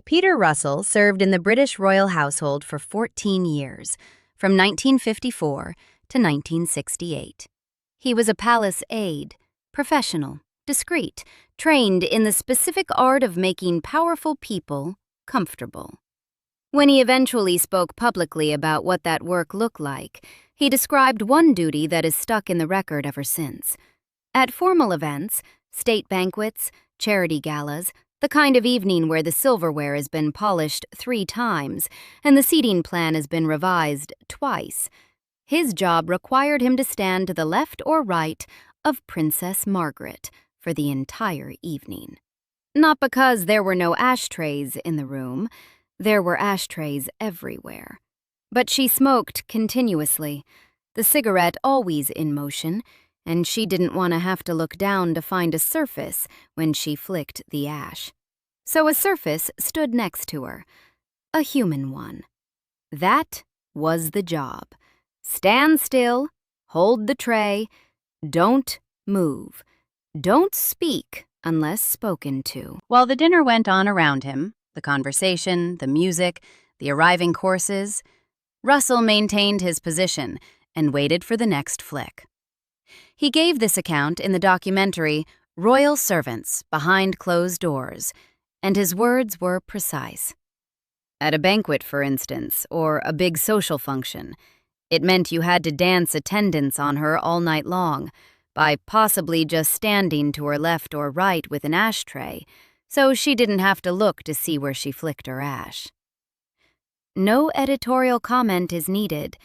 Peter Russell served in the British royal household for 14 years, from 1954 to 1968. He was a palace aide, professional, discreet, trained in the specific art of making powerful people comfortable. When he eventually spoke publicly about what that work looked like, he described one duty that has stuck in the record ever since. At formal events, state banquets, charity galas, the kind of evening where the silverware has been polished 3 times and the seating plan has been revised twice, his job required him to stand to the left or right of Princess Margaret for the entire evening. Not because there were no ashtrays in the room, there were ashtrays everywhere. But she smoked continuously, the cigarette always in motion, and she didn't want to have to look down to find a surface when she flicked the ash. So a surface stood next to her, a human one. That was the job. Stand still, hold the tray, don't move, don't speak unless spoken to. While the dinner went on around him, the conversation, the music, the arriving courses, Russell maintained his position and waited for the next flick. He gave this account in the documentary Royal Servants Behind Closed Doors, and his words were precise. At a banquet, for instance, or a big social function, it meant you had to dance attendance on her all night long by possibly just standing to her left or right with an ashtray, so she didn't have to look to see where she flicked her ash. No editorial comment is needed.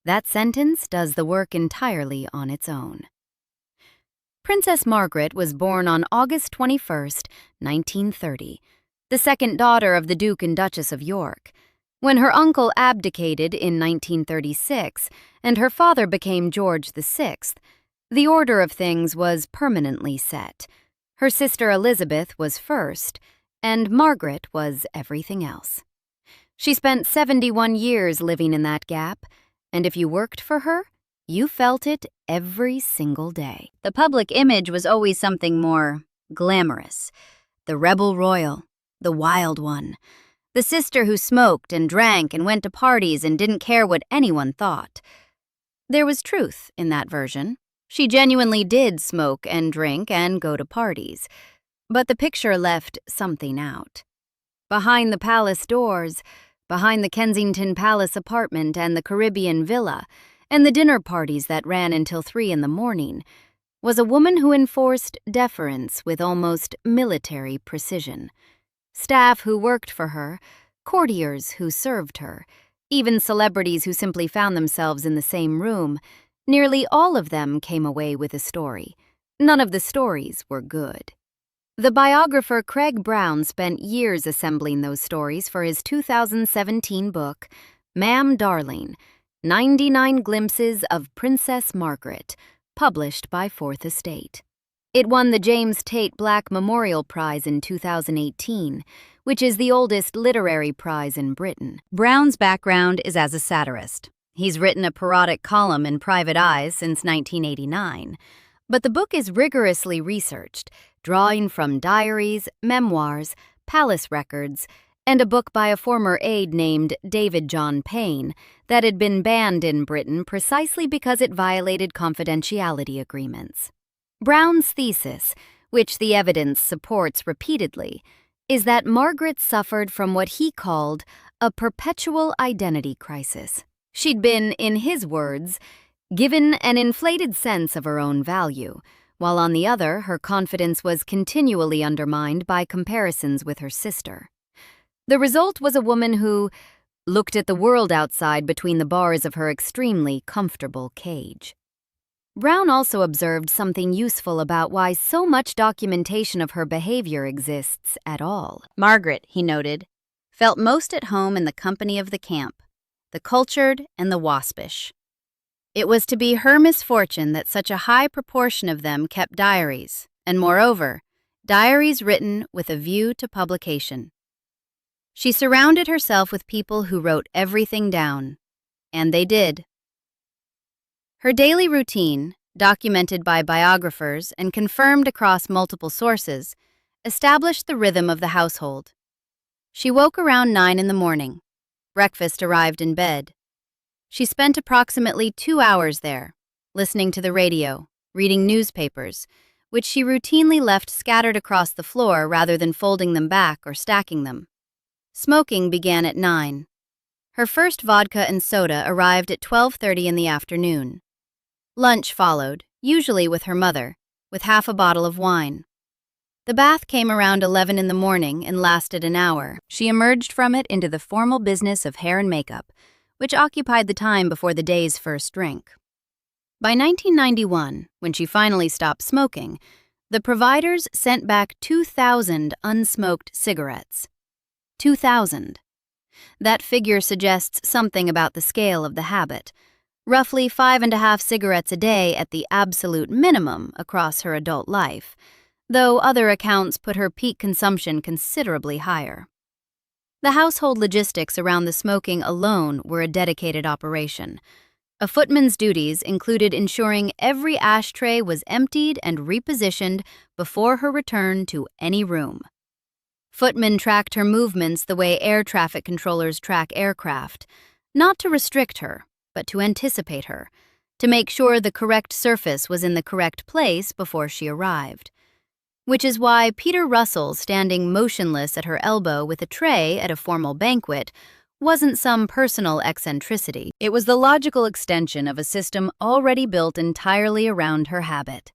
That sentence does the work entirely on its own. Princess Margaret was born on August 21, 1930, the second daughter of the Duke and Duchess of York. When her uncle abdicated in 1936 and her father became George VI, the order of things was permanently set. Her sister Elizabeth was first, and Margaret was everything else. She spent 71 years living in that gap, and if you worked for her, you felt it every single day. The public image was always something more glamorous. The rebel royal, the wild one, the sister who smoked and drank and went to parties and didn't care what anyone thought. There was truth in that version. She genuinely did smoke and drink and go to parties. But the picture left something out. Behind the palace doors, behind the Kensington Palace apartment and the Caribbean villa, and the dinner parties that ran until 3 in the morning, was a woman who enforced deference with almost military precision. Staff who worked for her, courtiers who served her, even celebrities who simply found themselves in the same room, nearly all of them came away with a story. None of the stories were good. The biographer Craig Brown spent years assembling those stories for his 2017 book, Ma'am Darling, 99 Glimpses of Princess Margaret, published by Fourth Estate. It won the James Tate Black Memorial Prize in 2018, which is the oldest literary prize in Britain. Brown's background is as a satirist. He's written a parodic column in Private Eyes since 1989, but the book is rigorously researched, drawing from diaries, memoirs, palace records, and a book by a former aide named David John Payne that had been banned in Britain precisely because it violated confidentiality agreements. Brown's thesis, which the evidence supports repeatedly, is that Margaret suffered from what he called a perpetual identity crisis. She'd been, in his words, given an inflated sense of her own value, while on the other, her confidence was continually undermined by comparisons with her sister. The result was a woman who looked at the world outside between the bars of her extremely comfortable cage. Brown also observed something useful about why so much documentation of her behavior exists at all. Margaret, he noted, felt most at home in the company of the camp, the cultured and the waspish. It was to be her misfortune that such a high proportion of them kept diaries, and moreover, diaries written with a view to publication. She surrounded herself with people who wrote everything down, and they did. Her daily routine, documented by biographers and confirmed across multiple sources, established the rhythm of the household. She woke around 9 in the morning. Breakfast arrived in bed. She spent approximately 2 hours there, listening to the radio, reading newspapers, which she routinely left scattered across the floor rather than folding them back or stacking them. Smoking began at 9. Her first vodka and soda arrived at 12:30 in the afternoon. Lunch followed, usually with her mother, with half a bottle of wine. The bath came around 11 in the morning and lasted an hour. She emerged from it into the formal business of hair and makeup, which occupied the time before the day's first drink. By 1991, when she finally stopped smoking, the providers sent back 2,000 unsmoked cigarettes. 2,000. That figure suggests something about the scale of the habit. Roughly 5.5 cigarettes a day at the absolute minimum across her adult life, though other accounts put her peak consumption considerably higher. The household logistics around the smoking alone were a dedicated operation. A footman's duties included ensuring every ashtray was emptied and repositioned before her return to any room. Footmen tracked her movements the way air traffic controllers track aircraft, not to restrict her, but to anticipate her, to make sure the correct surface was in the correct place before she arrived. Which is why Peter Russell standing motionless at her elbow with a tray at a formal banquet wasn't some personal eccentricity. It was the logical extension of a system already built entirely around her habit.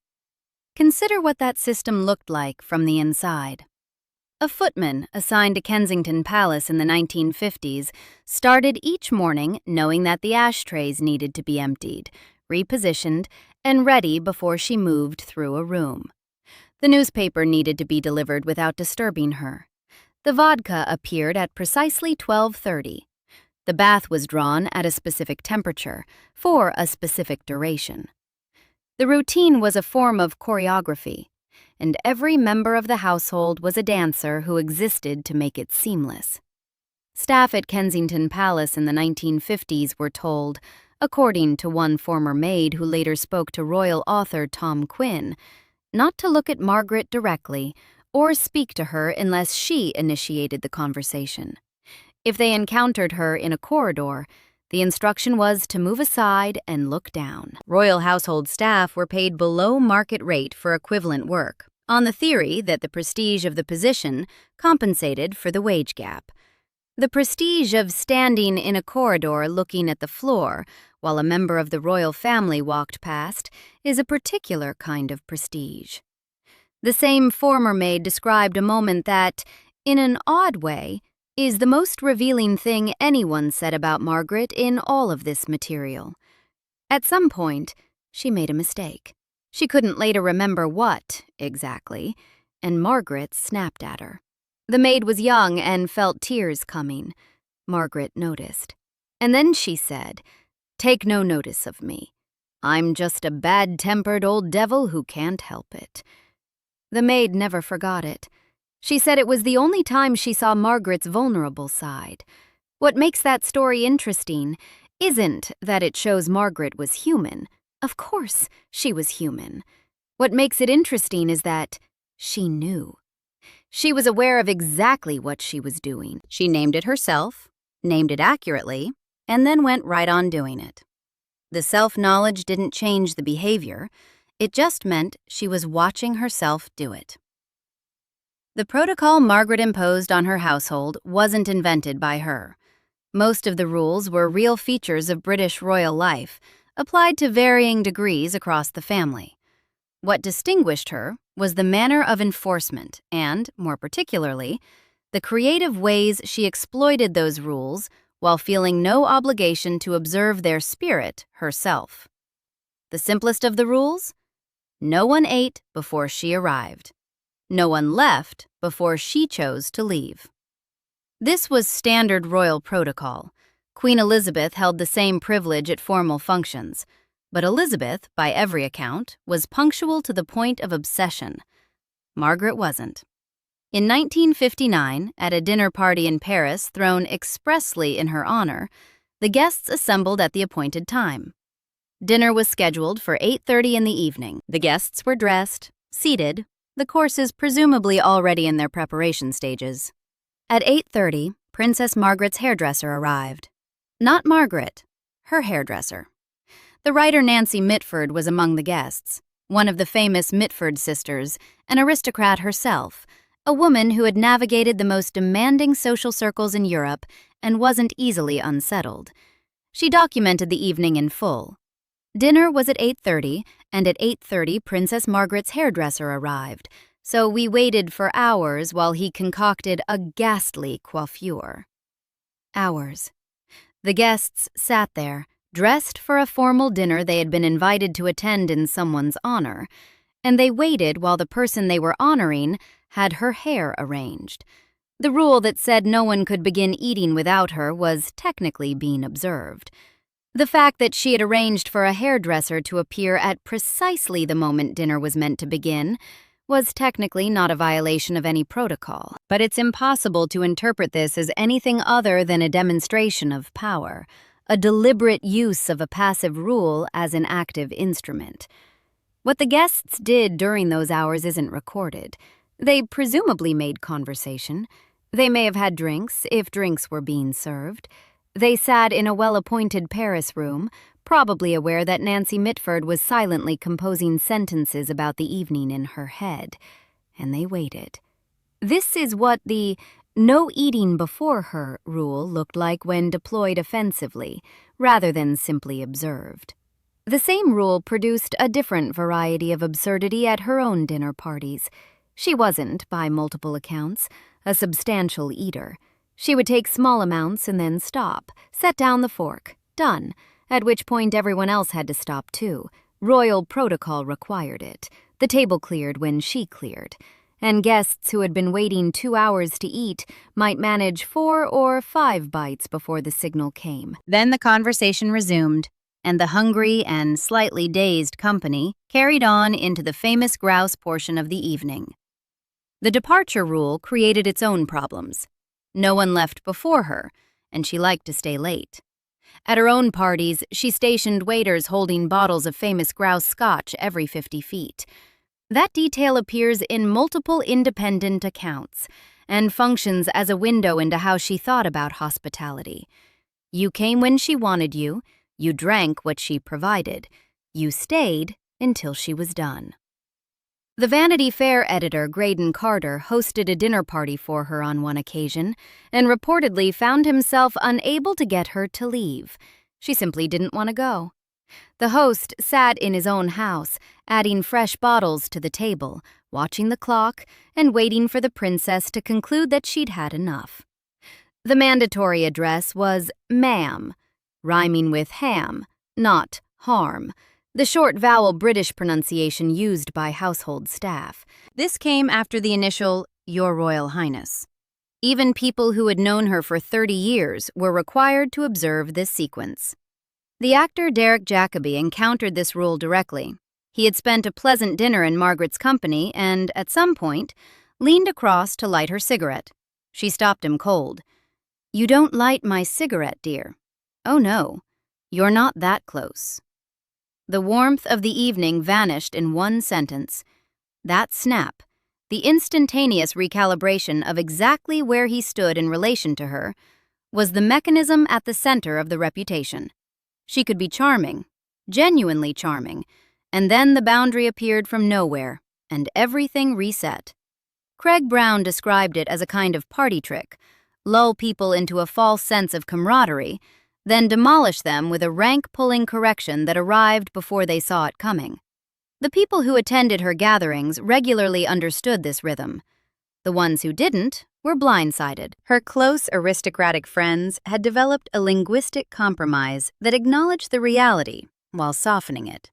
Consider what that system looked like from the inside. A footman assigned to Kensington Palace in the 1950s started each morning knowing that the ashtrays needed to be emptied, repositioned, and ready before she moved through a room. The newspaper needed to be delivered without disturbing her. The vodka appeared at precisely 12:30. The bath was drawn at a specific temperature for a specific duration. The routine was a form of choreography, and every member of the household was a dancer who existed to make it seamless. Staff at Kensington Palace in the 1950s were told, according to one former maid who later spoke to royal author Tom Quinn, not to look at Margaret directly or speak to her unless she initiated the conversation. If they encountered her in a corridor, the instruction was to move aside and look down. Royal household staff were paid below market rate for equivalent work, on the theory that the prestige of the position compensated for the wage gap. The prestige of standing in a corridor looking at the floor while a member of the royal family walked past is a particular kind of prestige. The same former maid described a moment that, in an odd way, is the most revealing thing anyone said about Margaret in all of this material. At some point, she made a mistake. She couldn't later remember what, exactly, and Margaret snapped at her. The maid was young and felt tears coming. Margaret noticed. And then she said, "Take no notice of me. I'm just a bad-tempered old devil who can't help it." The maid never forgot it. She said it was the only time she saw Margaret's vulnerable side. What makes that story interesting isn't that it shows Margaret was human. Of course, she was human. What makes it interesting is that she knew. She was aware of exactly what she was doing. She named it herself, named it accurately, and then went right on doing it. The self-knowledge didn't change the behavior. It just meant she was watching herself do it. The protocol Margaret imposed on her household wasn't invented by her. Most of the rules were real features of British royal life, applied to varying degrees across the family. What distinguished her was the manner of enforcement and, more particularly, the creative ways she exploited those rules while feeling no obligation to observe their spirit herself. The simplest of the rules? No one ate before she arrived. No one left before she chose to leave. This was standard royal protocol. Queen Elizabeth held the same privilege at formal functions, but Elizabeth, by every account, was punctual to the point of obsession. Margaret wasn't. In 1959, at a dinner party in Paris thrown expressly in her honor, the guests assembled at the appointed time. Dinner was scheduled for 8:30 in the evening. The guests were dressed, seated, the courses presumably already in their preparation stages. At 8:30, Princess Margaret's hairdresser arrived. Not Margaret, her hairdresser. The writer Nancy Mitford was among the guests, one of the famous Mitford sisters, an aristocrat herself, a woman who had navigated the most demanding social circles in Europe and wasn't easily unsettled. She documented the evening in full. Dinner was at 8:30, and at 8:30 Princess Margaret's hairdresser arrived, so we waited for hours while he concocted a ghastly coiffure. Hours. The guests sat there, dressed for a formal dinner they had been invited to attend in someone's honor, and they waited while the person they were honoring had her hair arranged. The rule that said no one could begin eating without her was technically being observed. The fact that she had arranged for a hairdresser to appear at precisely the moment dinner was meant to begin was technically not a violation of any protocol, but it's impossible to interpret this as anything other than a demonstration of power, a deliberate use of a passive rule as an active instrument. What the guests did during those hours isn't recorded. They presumably made conversation. They may have had drinks, if drinks were being served. They sat in a well-appointed Paris room, probably aware that Nancy Mitford was silently composing sentences about the evening in her head. And they waited. This is what the "no eating before her" rule looked like when deployed offensively, rather than simply observed. The same rule produced a different variety of absurdity at her own dinner parties. She wasn't, by multiple accounts, a substantial eater. She would take small amounts and then stop, set down the fork, done, at which point everyone else had to stop too. Royal protocol required it. The table cleared when she cleared. And guests who had been waiting 2 hours to eat might manage 4 or 5 bites before the signal came. Then the conversation resumed, and the hungry and slightly dazed company carried on into the famous grouse portion of the evening. The departure rule created its own problems. No one left before her, and she liked to stay late. At her own parties, she stationed waiters holding bottles of famous grouse scotch every 50 feet. That detail appears in multiple independent accounts and functions as a window into how she thought about hospitality. You came when she wanted you, you drank what she provided, you stayed until she was done. The Vanity Fair editor Graydon Carter hosted a dinner party for her on one occasion and reportedly found himself unable to get her to leave. She simply didn't want to go. The host sat in his own house, adding fresh bottles to the table, watching the clock, and waiting for the princess to conclude that she'd had enough. The mandatory address was "ma'am," rhyming with ham, not harm, the short vowel British pronunciation used by household staff. This came after the initial "Your Royal Highness." Even people who had known her for 30 years were required to observe this sequence. The actor Derek Jacobi encountered this rule directly. He had spent a pleasant dinner in Margaret's company and, at some point, leaned across to light her cigarette. She stopped him cold. "You don't light my cigarette, dear." "Oh no, you're not that close." The warmth of the evening vanished in one sentence. That snap, the instantaneous recalibration of exactly where he stood in relation to her, was the mechanism at the center of the reputation. She could be charming, genuinely charming, and then the boundary appeared from nowhere, and everything reset. Craig Brown described it as a kind of party trick, lull people into a false sense of camaraderie, then demolish them with a rank-pulling correction that arrived before they saw it coming. The people who attended her gatherings regularly understood this rhythm. The ones who didn't were blindsided. Her close aristocratic friends had developed a linguistic compromise that acknowledged the reality while softening it.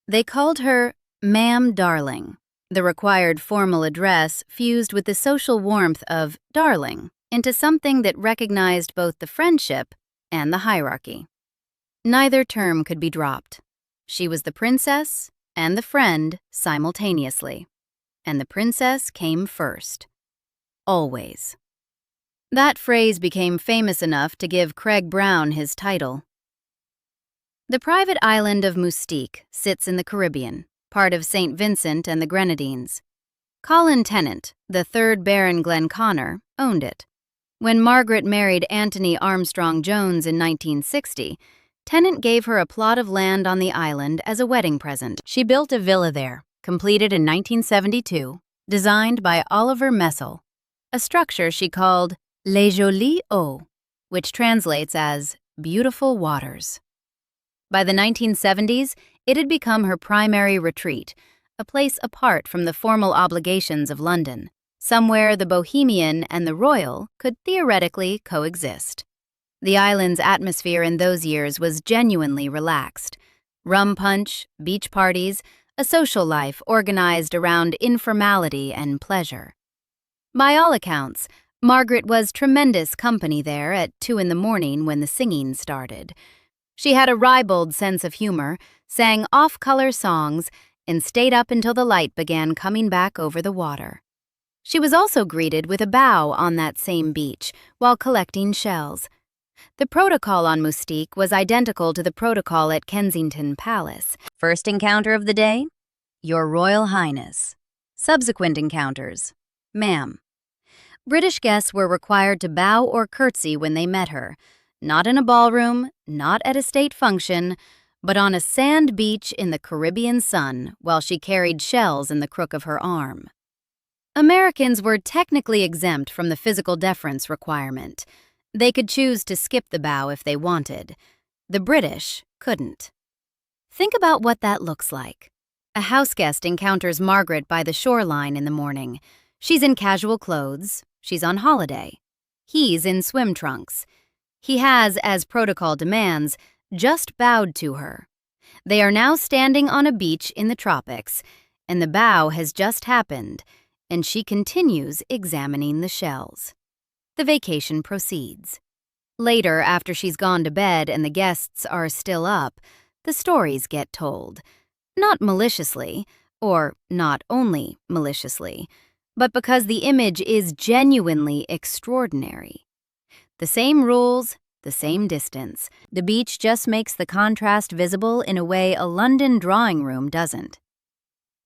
They called her "Ma'am Darling," the required formal address fused with the social warmth of "darling" into something that recognized both the friendship and the hierarchy. Neither term could be dropped. She was the princess and the friend simultaneously, and the princess came first. Always. That phrase became famous enough to give Craig Brown his title. The private island of Mystique sits in the Caribbean, part of St. Vincent and the Grenadines. Colin Tennant, the 3rd Baron Glenconner, owned it. When Margaret married Anthony Armstrong Jones in 1960, Tennant gave her a plot of land on the island as a wedding present. She built a villa there, completed in 1972, designed by Oliver Messel, a structure she called Les Jolies Eaux, which translates as beautiful waters. By the 1970s, it had become her primary retreat, a place apart from the formal obligations of London, somewhere the bohemian and the royal could theoretically coexist. The island's atmosphere in those years was genuinely relaxed. Rum punch, beach parties, a social life organized around informality and pleasure. By all accounts, Margaret was tremendous company there at 2 a.m. when the singing started. She had a ribald sense of humor, sang off-color songs, and stayed up until the light began coming back over the water. She was also greeted with a bow on that same beach while collecting shells. The protocol on Mystique was identical to the protocol at Kensington Palace. First encounter of the day? Your Royal Highness. Subsequent encounters? Ma'am. British guests were required to bow or curtsy when they met her, not in a ballroom, not at a state function, but on a sand beach in the Caribbean sun while she carried shells in the crook of her arm. Americans were technically exempt from the physical deference requirement. They could choose to skip the bow if they wanted. The British couldn't. Think about what that looks like. A houseguest encounters Margaret by the shoreline in the morning. She's in casual clothes. She's on holiday. He's in swim trunks. He has, as protocol demands, just bowed to her. They are now standing on a beach in the tropics, and the bow has just happened, and she continues examining the shells. The vacation proceeds. Later, after she's gone to bed and the guests are still up, the stories get told. Not maliciously, or not only maliciously, but because the image is genuinely extraordinary. The same rules, the same distance. The beach just makes the contrast visible in a way a London drawing room doesn't.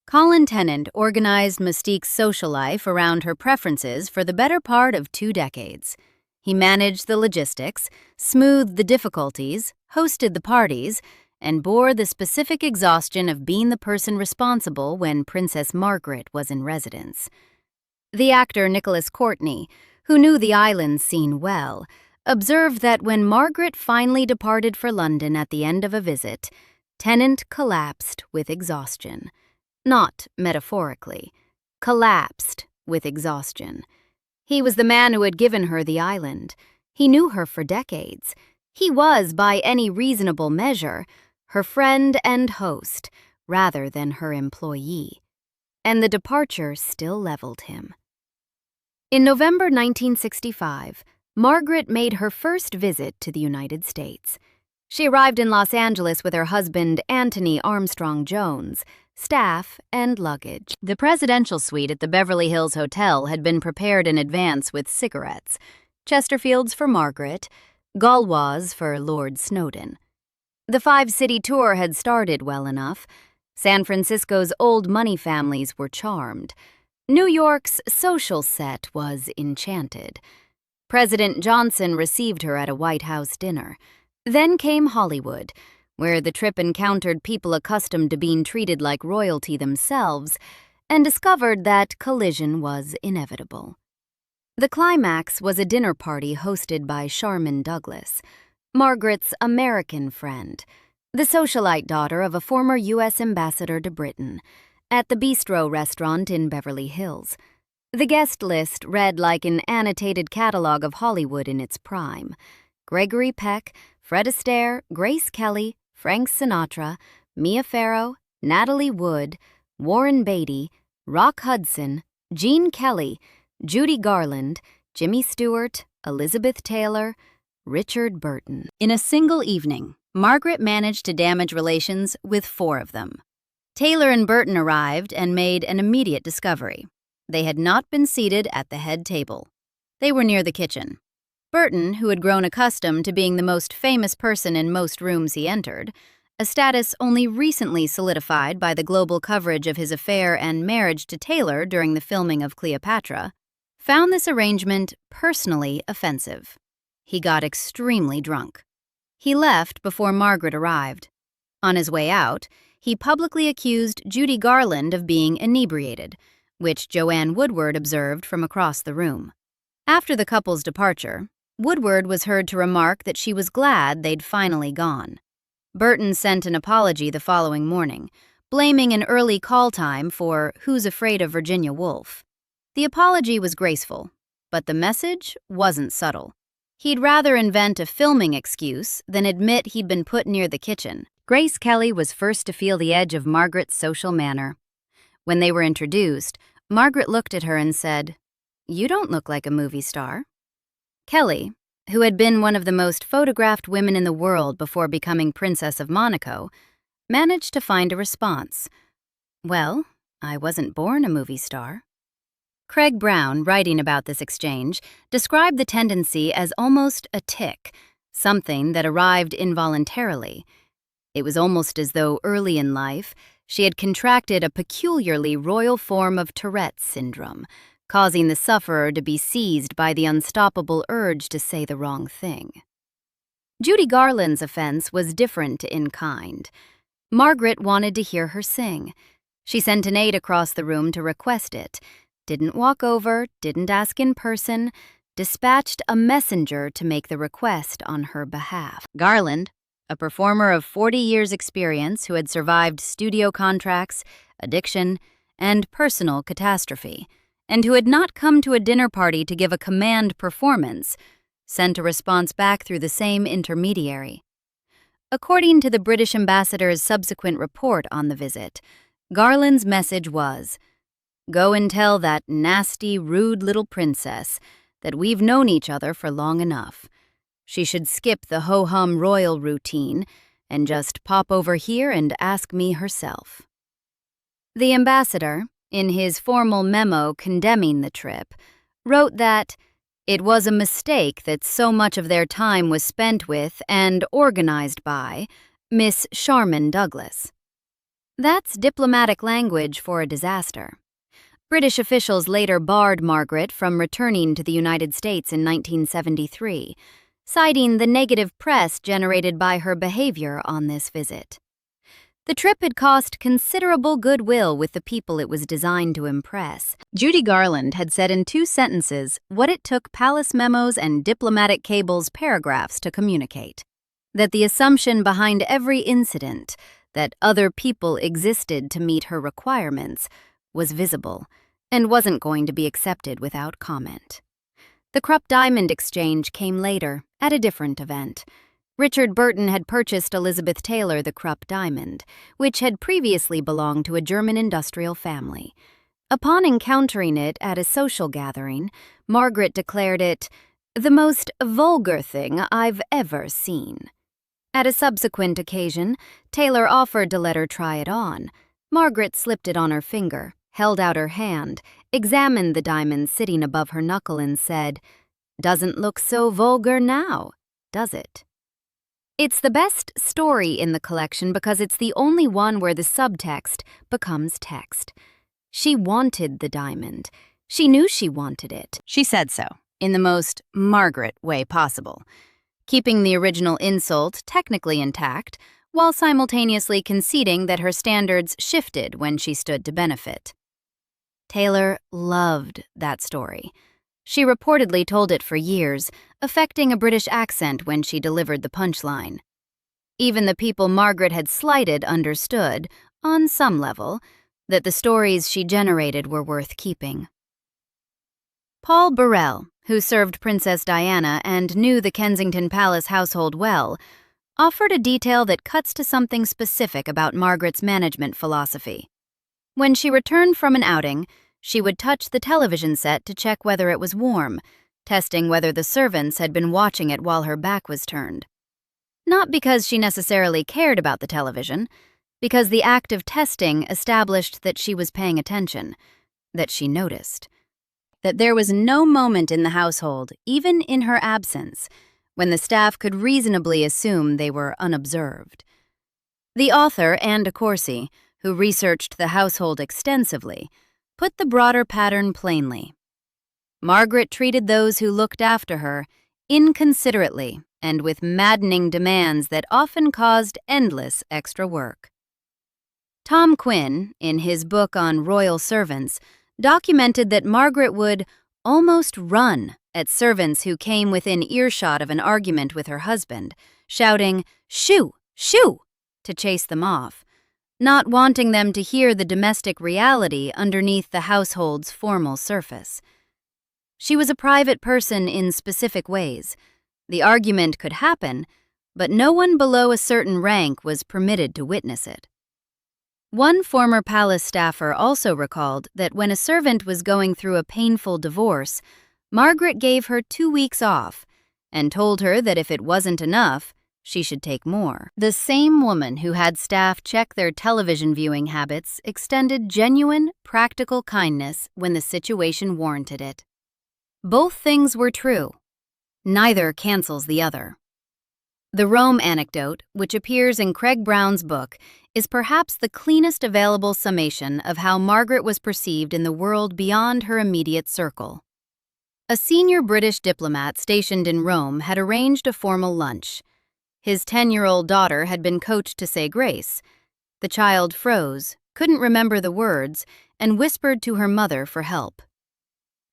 Colin Tennant organized Mystique's social life around her preferences for the better part of 2 decades. He managed the logistics, smoothed the difficulties, hosted the parties, and bore the specific exhaustion of being the person responsible when Princess Margaret was in residence. The actor Nicholas Courtney, who knew the island scene well, observed that when Margaret finally departed for London at the end of a visit, Tennant collapsed with exhaustion. Not metaphorically, collapsed with exhaustion. He was the man who had given her the island. He knew her for decades. He was, by any reasonable measure, her friend and host, rather than her employee. And the departure still leveled him. In November 1965, Margaret made her first visit to the United States. She arrived in Los Angeles with her husband, Anthony Armstrong Jones, staff, and luggage. The presidential suite at the Beverly Hills Hotel had been prepared in advance with cigarettes, Chesterfields for Margaret, Gaulois for Lord Snowdon. The 5-city tour had started well enough. San Francisco's old money families were charmed. New York's social set was enchanted. President Johnson received her at a White House dinner. Then came Hollywood, where the trip encountered people accustomed to being treated like royalty themselves, and discovered that collision was inevitable. The climax was a dinner party hosted by Sharman Douglas, Margaret's American friend, the socialite daughter of a former U.S. ambassador to Britain, at the Bistro restaurant in Beverly Hills. The guest list read like an annotated catalog of Hollywood in its prime. Gregory Peck, Fred Astaire, Grace Kelly, Frank Sinatra, Mia Farrow, Natalie Wood, Warren Beatty, Rock Hudson, Gene Kelly, Judy Garland, Jimmy Stewart, Elizabeth Taylor, Richard Burton. In a single evening, Margaret managed to damage relations with 4 of them. Taylor and Burton arrived and made an immediate discovery. They had not been seated at the head table. They were near the kitchen. Burton, who had grown accustomed to being the most famous person in most rooms he entered, a status only recently solidified by the global coverage of his affair and marriage to Taylor during the filming of Cleopatra, found this arrangement personally offensive. He got extremely drunk. He left before Margaret arrived. On his way out, he publicly accused Judy Garland of being inebriated, which Joanne Woodward observed from across the room. After the couple's departure, Woodward was heard to remark that she was glad they'd finally gone. Burton sent an apology the following morning, blaming an early call time for Who's Afraid of Virginia Woolf. The apology was graceful, but the message wasn't subtle. He'd rather invent a filming excuse than admit he'd been put near the kitchen. Grace Kelly was first to feel the edge of Margaret's social manner. When they were introduced, Margaret looked at her and said, "You don't look like a movie star." Kelly, who had been one of the most photographed women in the world before becoming Princess of Monaco, managed to find a response. "Well, I wasn't born a movie star." Craig Brown, writing about this exchange, described the tendency as almost a tic, something that arrived involuntarily. It was almost as though early in life, she had contracted a peculiarly royal form of Tourette's syndrome, causing the sufferer to be seized by the unstoppable urge to say the wrong thing. Judy Garland's offense was different in kind. Margaret wanted to hear her sing. She sent an aide across the room to request it, didn't walk over, didn't ask in person, dispatched a messenger to make the request on her behalf. Garland, a performer of 40 years' experience who had survived studio contracts, addiction, and personal catastrophe, and who had not come to a dinner party to give a command performance, sent a response back through the same intermediary. According to the British ambassador's subsequent report on the visit, Garland's message was, "Go and tell that nasty, rude little princess that we've known each other for long enough. She should skip the ho-hum royal routine and just pop over here and ask me herself." The ambassador, in his formal memo condemning the trip, wrote that it was a mistake that so much of their time was spent with and organized by Miss Sharman Douglas. That's diplomatic language for a disaster. British officials later barred Margaret from returning to the United States in 1973, citing the negative press generated by her behavior on this visit. The trip had cost considerable goodwill with the people it was designed to impress. Judy Garland had said in 2 sentences what it took palace memos and diplomatic cables paragraphs to communicate: that the assumption behind every incident, that other people existed to meet her requirements, was visible and wasn't going to be accepted without comment. The Krupp diamond exchange came later, at a different event. Richard Burton had purchased Elizabeth Taylor the Krupp diamond, which had previously belonged to a German industrial family. Upon encountering it at a social gathering, Margaret declared it the most vulgar thing I've ever seen. At a subsequent occasion, Taylor offered to let her try it on. Margaret slipped it on her finger, held out her hand, examined the diamond sitting above her knuckle and said, "Doesn't look so vulgar now, does it?" It's the best story in the collection because it's the only one where the subtext becomes text. She wanted the diamond. She knew she wanted it. She said so, in the most Margaret way possible, keeping the original insult technically intact, while simultaneously conceding that her standards shifted when she stood to benefit. Taylor loved that story. She reportedly told it for years, affecting a British accent when she delivered the punchline. Even the people Margaret had slighted understood, on some level, that the stories she generated were worth keeping. Paul Burrell, who served Princess Diana and knew the Kensington Palace household well, offered a detail that cuts to something specific about Margaret's management philosophy. When she returned from an outing, she would touch the television set to check whether it was warm, testing whether the servants had been watching it while her back was turned. Not because she necessarily cared about the television, because the act of testing established that she was paying attention, that she noticed. That there was no moment in the household, even in her absence, when the staff could reasonably assume they were unobserved. The author, Anne de Courcy, who researched the household extensively, put the broader pattern plainly. Margaret treated those who looked after her inconsiderately and with maddening demands that often caused endless extra work. Tom Quinn, in his book on royal servants, documented that Margaret would almost run at servants who came within earshot of an argument with her husband, shouting, "Shoo! Shoo!" to chase them off, not wanting them to hear the domestic reality underneath the household's formal surface. She was a private person in specific ways. The argument could happen, but no one below a certain rank was permitted to witness it. One former palace staffer also recalled that when a servant was going through a painful divorce, Margaret gave her 2 weeks off and told her that if it wasn't enough, she should take more. The same woman who had staff check their television viewing habits extended genuine, practical kindness when the situation warranted it. Both things were true. Neither cancels the other. The Rome anecdote, which appears in Craig Brown's book, is perhaps the cleanest available summation of how Margaret was perceived in the world beyond her immediate circle. A senior British diplomat stationed in Rome had arranged a formal lunch. His 10-year-old daughter had been coached to say grace. The child froze, couldn't remember the words, and whispered to her mother for help.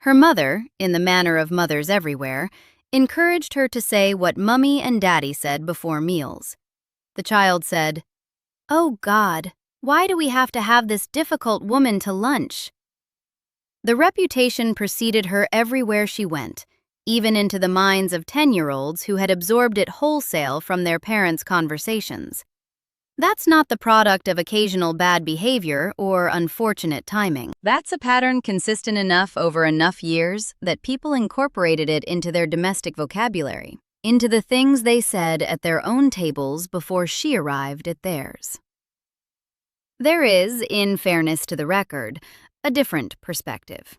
Her mother, in the manner of mothers everywhere, encouraged her to say what Mummy and Daddy said before meals. The child said, "Oh God, why do we have to have this difficult woman to lunch?" The reputation preceded her everywhere she went, even into the minds of 10-year-olds who had absorbed it wholesale from their parents' conversations. That's not the product of occasional bad behavior or unfortunate timing. That's a pattern consistent enough over enough years that people incorporated it into their domestic vocabulary, into the things they said at their own tables before she arrived at theirs. There is, in fairness to the record, a different perspective.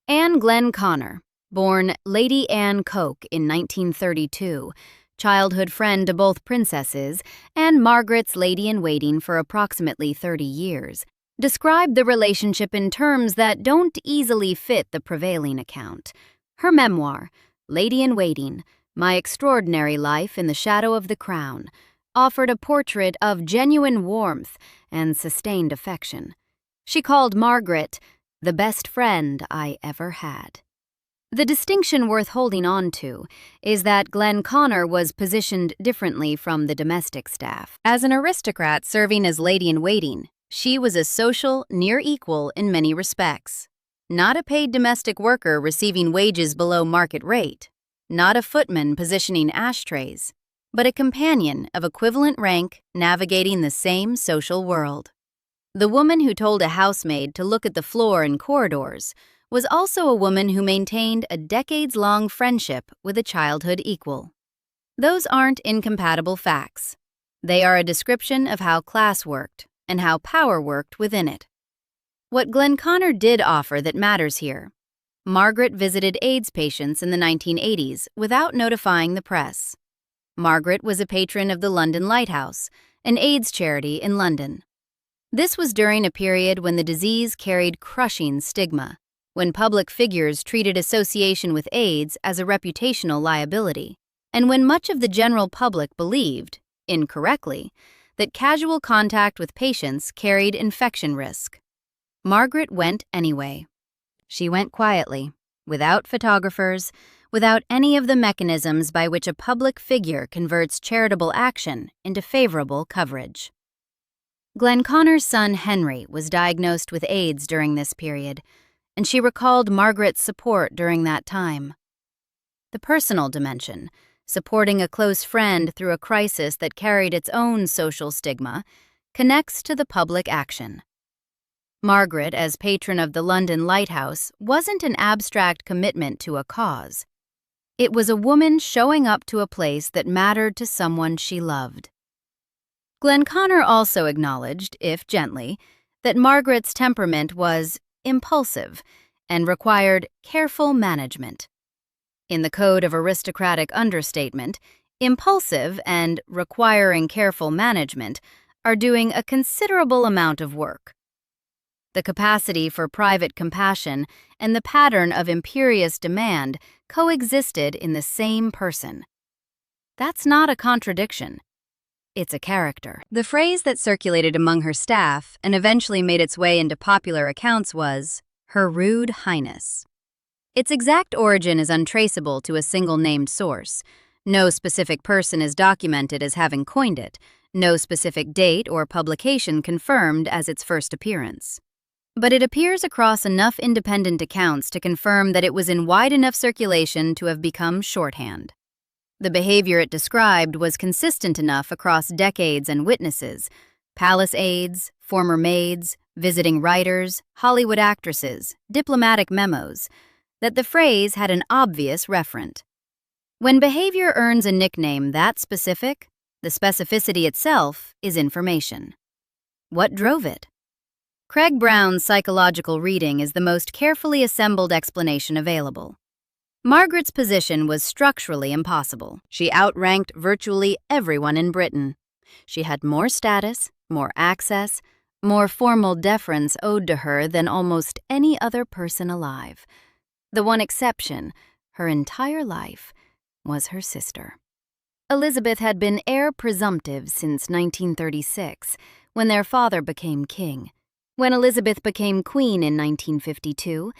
Anne Glenn Connor, born Lady Anne Coke in 1932, childhood friend to both princesses and Margaret's lady-in-waiting for approximately 30 years, described the relationship in terms that don't easily fit the prevailing account. Her memoir, Lady-in-Waiting, My Extraordinary Life in the Shadow of the Crown, offered a portrait of genuine warmth and sustained affection. She called Margaret the best friend I ever had. The distinction worth holding on to is that Glenn Connor was positioned differently from the domestic staff. As an aristocrat serving as lady-in-waiting, she was a social near equal in many respects. Not a paid domestic worker receiving wages below market rate, not a footman positioning ashtrays, but a companion of equivalent rank navigating the same social world. The woman who told a housemaid to look at the floor and corridors was also a woman who maintained a decades-long friendship with a childhood equal. Those aren't incompatible facts. They are a description of how class worked and how power worked within it. What Glenn Connor did offer that matters here: Margaret visited AIDS patients in the 1980s without notifying the press. Margaret was a patron of the London Lighthouse, an AIDS charity in London. This was during a period when the disease carried crushing stigma, when public figures treated association with AIDS as a reputational liability, and when much of the general public believed, incorrectly, that casual contact with patients carried infection risk. Margaret went anyway. She went quietly, without photographers, without any of the mechanisms by which a public figure converts charitable action into favorable coverage. Glenn Connor's son Henry was diagnosed with AIDS during this period, and she recalled Margaret's support during that time. The personal dimension, supporting a close friend through a crisis that carried its own social stigma, connects to the public action. Margaret, as patron of the London Lighthouse, wasn't an abstract commitment to a cause. It was a woman showing up to a place that mattered to someone she loved. Glenn Connor also acknowledged, if gently, that Margaret's temperament was impulsive and required careful management. In the code of aristocratic understatement, impulsive and requiring careful management are doing a considerable amount of work. The capacity for private compassion and the pattern of imperious demand coexisted in the same person. That's not a contradiction. It's a character. The phrase that circulated among her staff and eventually made its way into popular accounts was, "Her Rude Highness." Its exact origin is untraceable to a single named source. No specific person is documented as having coined it, no specific date or publication confirmed as its first appearance. But it appears across enough independent accounts to confirm that it was in wide enough circulation to have become shorthand. The behavior it described was consistent enough across decades and witnesses, palace aides, former maids, visiting writers, Hollywood actresses, diplomatic memos, that the phrase had an obvious referent. When behavior earns a nickname that specific, the specificity itself is information. What drove it? Craig Brown's psychological reading is the most carefully assembled explanation available. Margaret's position was structurally impossible. She outranked virtually everyone in Britain. She had more status, more access, more formal deference owed to her than almost any other person alive. The one exception, her entire life, was her sister. Elizabeth had been heir presumptive since 1936, when their father became king. When Elizabeth became queen in 1952,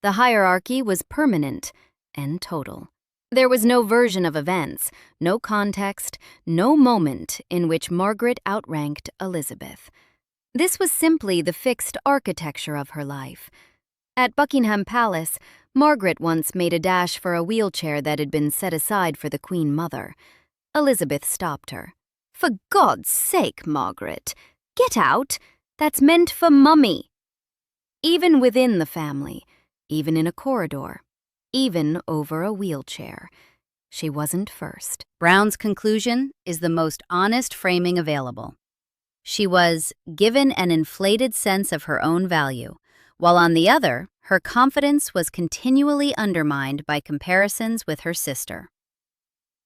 the hierarchy was permanent and total. There was no version of events, no context, no moment in which Margaret outranked Elizabeth. This was simply the fixed architecture of her life. At Buckingham Palace, Margaret once made a dash for a wheelchair that had been set aside for the Queen Mother. Elizabeth stopped her. "For God's sake, Margaret, get out! That's meant for Mummy." Even within the family, even in a corridor, even over a wheelchair, she wasn't first. Brown's conclusion is the most honest framing available. She was given an inflated sense of her own value, while on the other, her confidence was continually undermined by comparisons with her sister.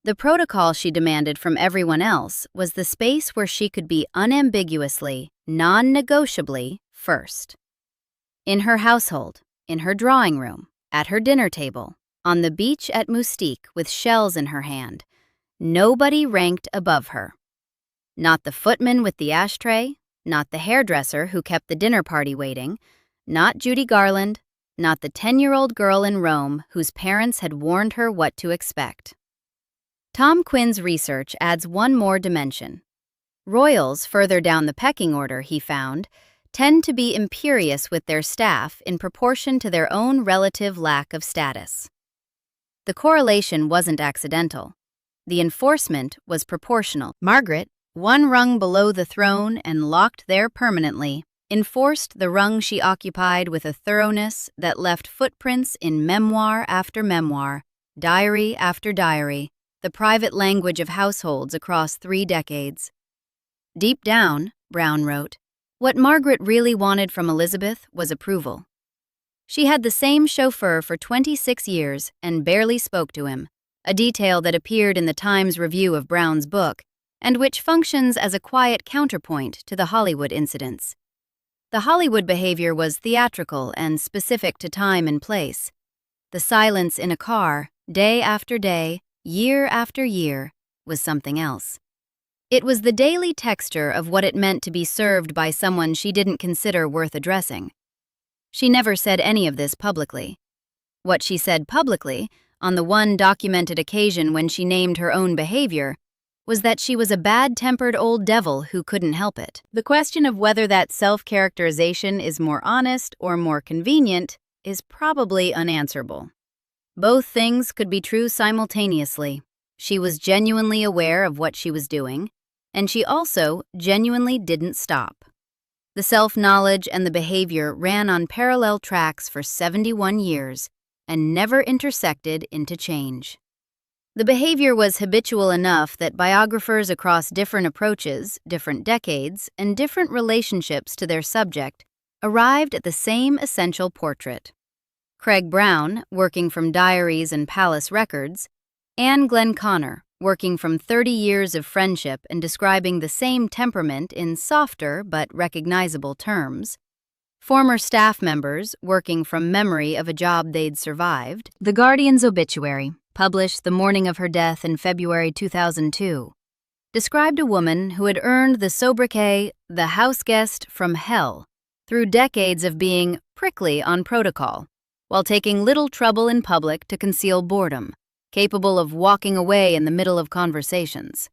The protocol she demanded from everyone else was the space where she could be unambiguously, non-negotiably first. In her household, in her drawing room, at her dinner table, on the beach at Mystique with shells in her hand, nobody ranked above her. Not the footman with the ashtray, not the hairdresser who kept the dinner party waiting, not Judy Garland, not the 10-year-old girl in Rome whose parents had warned her what to expect. Tom Quinn's research adds one more dimension. Royals further down the pecking order, he found, tend to be imperious with their staff in proportion to their own relative lack of status. The correlation wasn't accidental. The enforcement was proportional. Margaret, one rung below the throne and locked there permanently, enforced the rung she occupied with a thoroughness that left footprints in memoir after memoir, diary after diary, the private language of households across 3 decades. Deep down, Brown wrote, what Margaret really wanted from Elizabeth was approval. She had the same chauffeur for 26 years and barely spoke to him, a detail that appeared in the Times review of Brown's book, and which functions as a quiet counterpoint to the Hollywood incidents. The Hollywood behavior was theatrical and specific to time and place. The silence in a car, day after day, year after year, was something else. It was the daily texture of what it meant to be served by someone she didn't consider worth addressing. She never said any of this publicly. What she said publicly, on the one documented occasion when she named her own behavior, was that she was a bad-tempered old devil who couldn't help it. The question of whether that self-characterization is more honest or more convenient is probably unanswerable. Both things could be true simultaneously. She was genuinely aware of what she was doing, and she also genuinely didn't stop. The self-knowledge and the behavior ran on parallel tracks for 71 years and never intersected into change. The behavior was habitual enough that biographers across different approaches, different decades, and different relationships to their subject arrived at the same essential portrait. Craig Brown, working from diaries and palace records, Anne Glenconner, working from 30 years of friendship and describing the same temperament in softer but recognizable terms, Former staff members, working from memory of a job they'd survived. The Guardian's obituary, published the morning of her death in February 2002, described a woman who had earned the sobriquet the house guest from hell through decades of being prickly on protocol, while taking little trouble in public to conceal boredom, capable of walking away in the middle of conversations.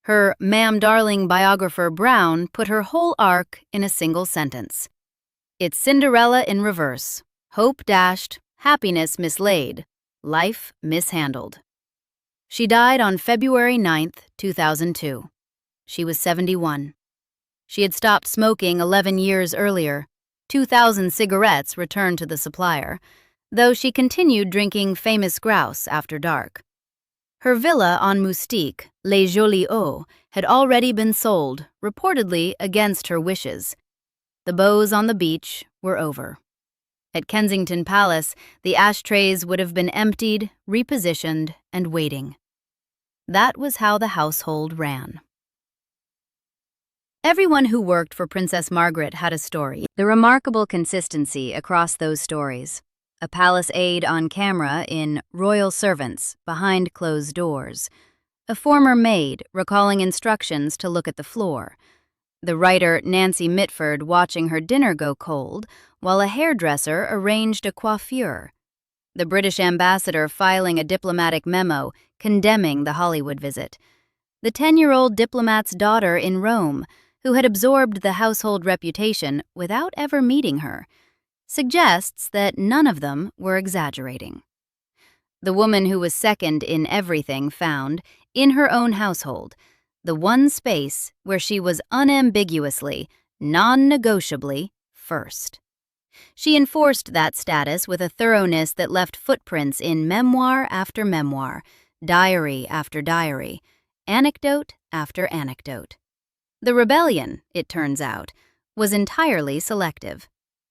Her Ma'am Darling biographer Brown put her whole arc in a single sentence. It's Cinderella in reverse, hope dashed, happiness mislaid, life mishandled. She died on February 9, 2002. She was 71. She had stopped smoking 11 years earlier. 2,000 cigarettes returned to the supplier, though she continued drinking famous grouse after dark. Her villa on Mystique, Les Jolies Eaux, had already been sold, reportedly against her wishes. The beaux on the beach were over. At Kensington Palace, the ashtrays would have been emptied, repositioned, and waiting. That was how the household ran. Everyone who worked for Princess Margaret had a story. The remarkable consistency across those stories. A palace aide on camera in Royal Servants, Behind Closed Doors. A former maid recalling instructions to look at the floor. The writer Nancy Mitford watching her dinner go cold, while a hairdresser arranged a coiffure. The British ambassador filing a diplomatic memo condemning the Hollywood visit. The 10-year-old diplomat's daughter in Rome, who had absorbed the household reputation without ever meeting her, suggests that none of them were exaggerating. The woman who was second in everything found, in her own household, the one space where she was unambiguously, non-negotiably, first. She enforced that status with a thoroughness that left footprints in memoir after memoir, diary after diary, anecdote after anecdote. The rebellion, it turns out, was entirely selective.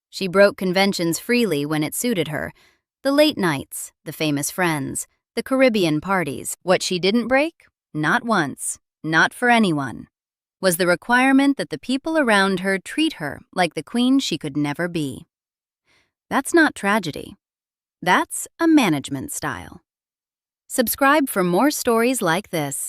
She broke conventions freely when it suited her. The late nights, the famous friends, the Caribbean parties. What she didn't break? Not once, not for anyone, was the requirement that the people around her treat her like the queen she could never be. That's not tragedy. That's a management style. Subscribe for more stories like this.